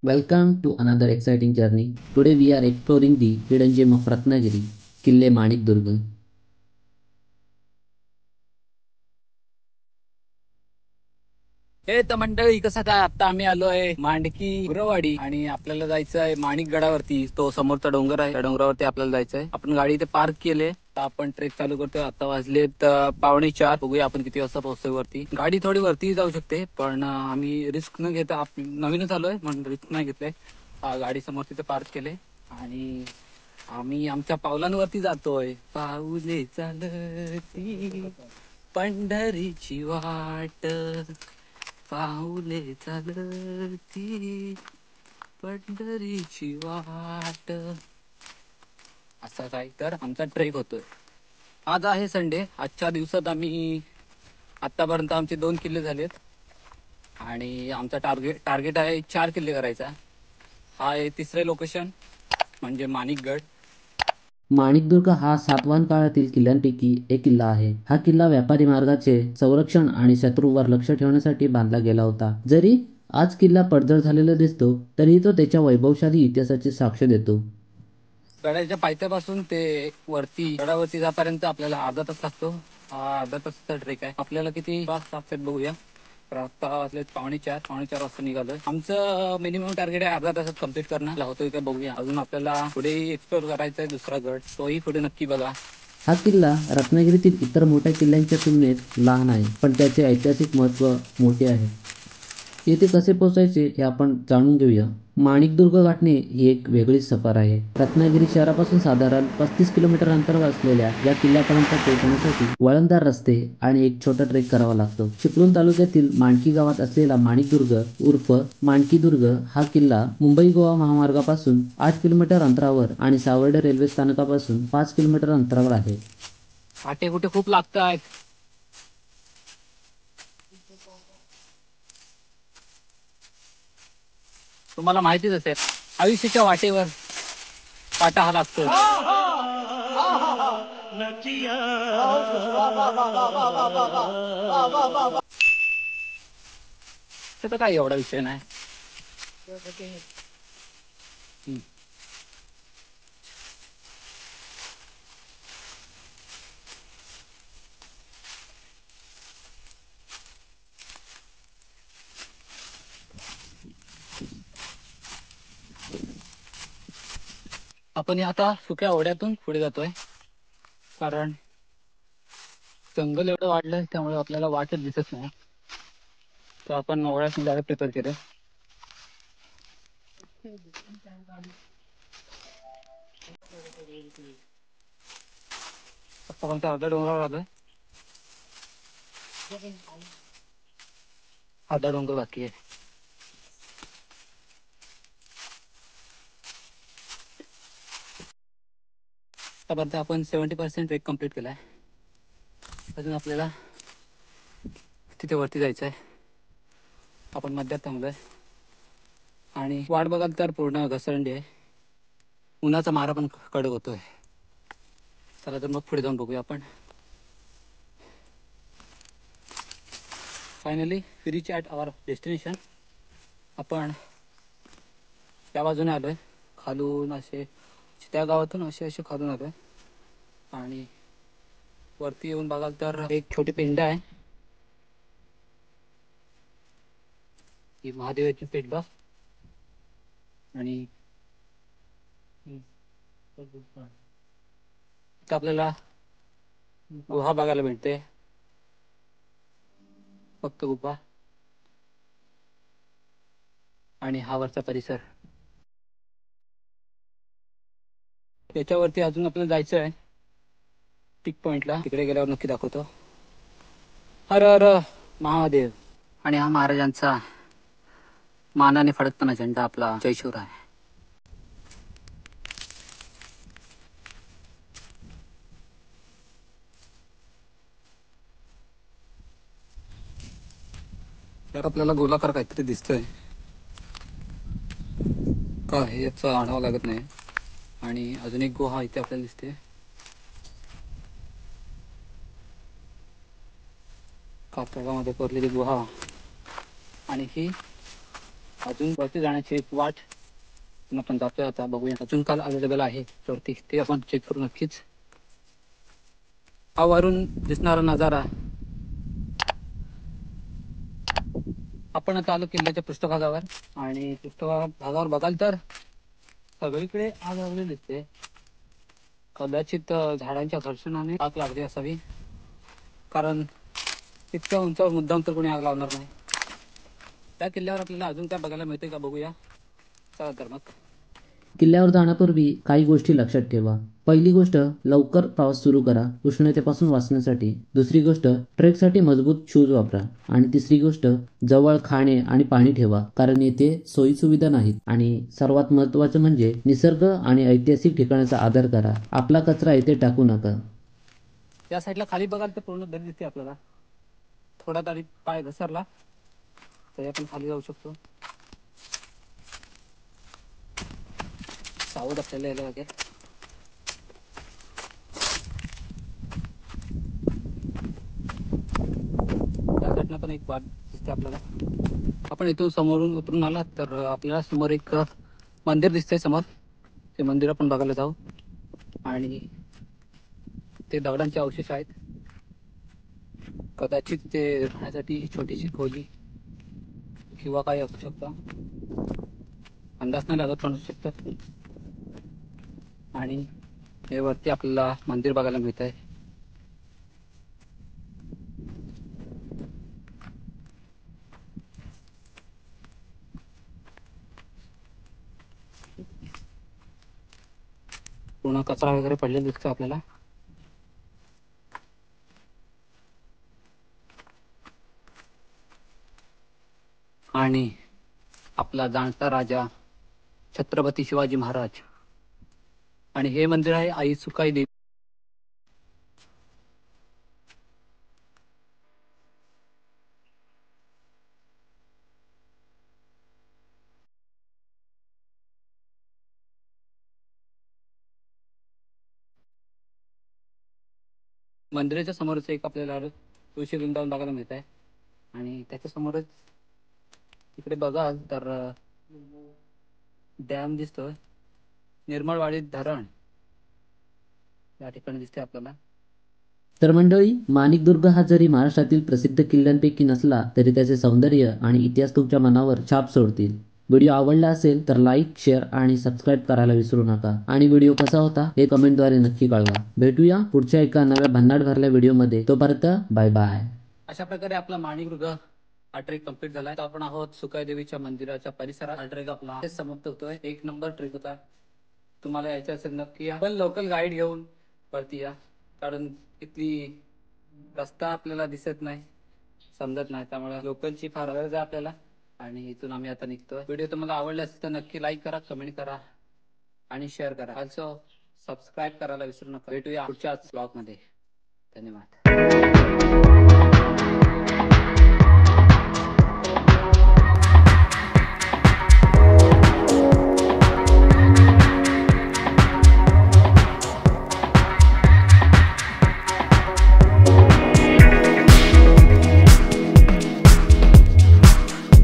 Welcome to another exciting journey. Today we are exploring the hidden gem of Ratnagiri, Kille Manik Durga. हे तर मंडळी कसं काय आता आम्ही आलोय मांडकी गुरवाडी आणि आपल्याला जायचं आहे माणिक गडावरती. तो समोरचा डोंगर आहे, त्या डोंगरावरती आपल्याला जायचंय. आपण गाडी इथे पार्क केले तर आपण ट्रेक चालू करतोय. आता वाजलेत 3:45. बघूया आपण किती वाजता पोहोचतोय वरती. गाडी थोडी वरती जाऊ शकते पण आम्ही रिस्क न घेता नवीनच आलोय म्हणून रिस्क नाही घेतलंय. गाडी समोर तिथे पार्क केले आणि आम्ही आमच्या पावलांवरती जातोय. पाऊले चालती पंढरीची वाट, पाऊले चालती पंढरीची वाट. असा काय तर आमचा ट्रेक होतोय. आज आहे संडे. आजच्या दिवसात आम्ही आतापर्यंत आमचे 2 किल्ले झालेत आणि आमचा टार्गेट आहे 4 किल्ले करायचा. हा आहे तिसरे लोकेशन म्हणजे माणिकगड. माणिकदुर्ग हा सातवाहन काळातील किल्ल्यांपैकी एक किल्ला आहे. हा किल्ला व्यापारी मार्गाचे संरक्षण आणि शत्रूवर लक्ष ठेवण्यासाठी बांधला गेला होता. जरी आज किल्ला पडझड झालेला दिसतो तरीही तो त्याच्या वैभवशाली इतिहासाची साक्ष देतो. गडाच्या पायथ्यापासून ते वरती गडावरती जापर्यंत आपल्याला अर्धा तास लागतो. हा अर्धा तासाचा ट्रेक आहे. आपल्याला किती तास लागतात बघूया. तर आता वाजले 3:45. 3:45 वाजता निघालोय. आमचं मिनिमम टार्गेट आहे अर्धा तासात कम्प्लीट करणं. होतोय का बघूया. अजून आपल्याला पुढे एक्सप्लोर करायचा आहे दुसरा गड, तोही पुढे नक्की बघा. हा किल्ला रत्नागिरीतील इतर मोठ्या किल्ल्यांच्या तुलनेत लहान आहे, पण त्याचे ऐतिहासिक महत्त्व मोठे आहे. येथे कसे पोहोचायचे हे आपण जाणून घेऊया. माणिकदुर्ग गाठणे ही एक वेगळीच सफर आहे. रत्नागिरी शहरापासून साधारण 35 किलोमीटर अंतरावर असलेल्या या किल्ल्यापर्यंत पोहोचण्यासाठी वळणदार रस्ते आणि एक छोटा ट्रेक करावा लागतो. चिपळूण तालुक्यातील माणकी गावात असलेला माणिकदुर्ग उर्फ माणकीदुर्ग हा किल्ला मुंबई गोवा महामार्गापासून 8 किलोमीटर अंतरावर आणि सावर्डे रेल्वे स्थानकापासून 5 किलोमीटर अंतरावर आहे. फाटे कुठे खूप लागतात. तुम्हाला माहितीच असेल आयुष्याच्या वाटेवर काटा हा लागतो. त्याचा काही एवढा विषय नाही. आपण आता सुक्या ओढ्यातून पुढे जातोय कारण जंगल एवढं वाढलंय त्यामुळे आपल्याला वाटच दिसत नाही. तर आपण ओढ्यातून डायरेक्ट प्रिपेअर केलं. आपण अर्धा डोंगरावर आलोय. अर्धा डोंगर बाकी आहे. आतापर्यंत आपण 70% ट्रेक कम्प्लीट केलाय. अजून आपल्याला तिथे वरती जायचं आहे. आपण मध्यात थांबलोय आणि वाट बघाल तर पूर्ण घसरंडी आहे. उन्हाचा मारा पण कडक होतोय. चला तर मग पुढे जाऊन बघूया आपण. Finally we reach at our destination. आपण त्या बाजूने आलोय खालून असे, त्या गावातून असे असे खालून आलोय आणि वरती येऊन बघाल तर एक छोटी पिंड आहे. ही महादेवाची पिंड आणि आपल्याला गुहा बघायला मिळते. फक्त गुफा आणि हा वरचा परिसर. त्याच्यावरती अजून आपल्याला जायचं आहे पिक पॉइंटला. तिकडे गेल्यावर नक्की दाखवतो. हर हर महादेव. आणि हा महाराजांचा मानाने फडकताना झेंडा आपला जयशिवराय आहे. तर आपल्याला गोलाकार काहीतरी दिसतंय का हे याचा आढावा लागत नाही. आणि अजून एक गुहा इथे आपल्याला दिसते. कातळामध्ये कोरलेली गुहा आणि ही अजून वरती जाण्याची एक वाट आपण जातोय आता. बघूया अजून काल अवेलेबल आहे वरती, ते आपण चेक करू नक्कीच. हा वरून दिसणारा नजारा. आपण आता आलो किल्ल्याच्या पृष्ठभागावर, आणि पृष्ठभागावर बघाल तर सगळीकडे आग लागलेली दिसते. कदाचित झाडांच्या घर्षणाने आग लागली असावी, कारण इतक्या उंचावर मुद्दाम तर कोणी आग लावणार नाही. त्या किल्ल्यावर आपल्याला अजून काय बघायला मिळते का, बघूया. चला तर मग. किल्ल्यावर जाण्यापूर्वी काही गोष्टी लक्षात ठेवा. पहिली गोष्ट, लवकर प्रवास सुरू करा उष्णतेपासून वाचण्यासाठी. दुसरी गोष्ट, ट्रेकसाठी मजबूत शूज वापरा. आणि तिसरी गोष्ट, जवळ खाणे आणि पाणी ठेवा, कारण येथे सोयीसुविधा नाहीत. आणि सर्वात महत्त्वाचं म्हणजे निसर्ग आणि ऐतिहासिक ठिकाणाचा आदर करा. आपला कचरा येथे टाकू नका. या साईडला खाली बघाल तर पूर्ण दरी दिसते आपल्याला. थोडा तरी पाय घसरला तरी आपण खाली जाऊ शकतो. सावध आपल्याला यायला लागेल. त्या साईडला पण एक वाट दिसते आपल्याला. आपण इथून समोरून उतरून आला तर आपल्याला समोर एक मंदिर दिसतंय समोर. ते मंदिर आपण बघायला जाऊ. आणि ते दगडांचे अवशेष आहेत. कदाचित ते राहण्यासाठी छोटीशी खोली किंवा काही असू शकतं. अंदाज नाही लागत, पण असू शकतं. आणि हे वरती आपल्याला मंदिर बघायला मिळत आहे. पूर्ण कचरा वगैरे पडलेला दिसतो आपल्याला. आणि आपला जाणता राजा छत्रपती शिवाजी महाराज. आणि हे मंदिर आहे आई सुकाई देवी. मंदिराच्या समोरच एक आपल्याला तुळशी वृंदावन बघायला मिळत आहे. आणि त्याच्या समोरच तिकडे बघाल तर डॅम दिसतोय. निर्मळवाडी धरण या ठिकाणी दिसते आपल्याला. तर मंडळी, माणिकदुर्ग हा जरी महाराष्ट्रातील प्रसिद्ध किल्ल्यांपैकी नसला तरी त्याचे सौंदर्य आणि इतिहास तुमच्या मनावर छाप सोडतील. व्हिडिओ आवडला असेल तर लाईक, शेअर आणि सबस्क्राईब करायला विसरू नका. आणि व्हिडिओ कसा होता हे कमेंटद्वारे नक्की कळवा. भेटूया पुढच्या एका नव्या भन्नाट भरल्या व्हिडिओमध्ये. तोपर्यंत बाय बाय. अशा प्रकारे आपला माणिकदुर्ग हा ट्रेक कम्प्लीट झालाय. तर आपण आहोत सुकाई देवीच्या मंदिराच्या परिसरात. हा ट्रेक आपला समाप्त होतोय. एक नंबर ट्रेक होता. तुम्हाला यायचं असेल नक्की या. पण लोकल गाईड घेऊन वरती या, कारण इथली रस्ता आपल्याला दिसत नाही, समजत नाही. त्यामुळे लोकलची फार गरज आहे आपल्याला. आणि इथून आम्ही आता निघतोय. व्हिडिओ तुम्हाला आवडला असेल तर नक्की लाईक करा, कमेंट करा आणि शेअर करा. ऑल्सो सबस्क्राईब करायला विसरू नका. भेटूया पुढच्याच ब्लॉग मध्ये. धन्यवाद.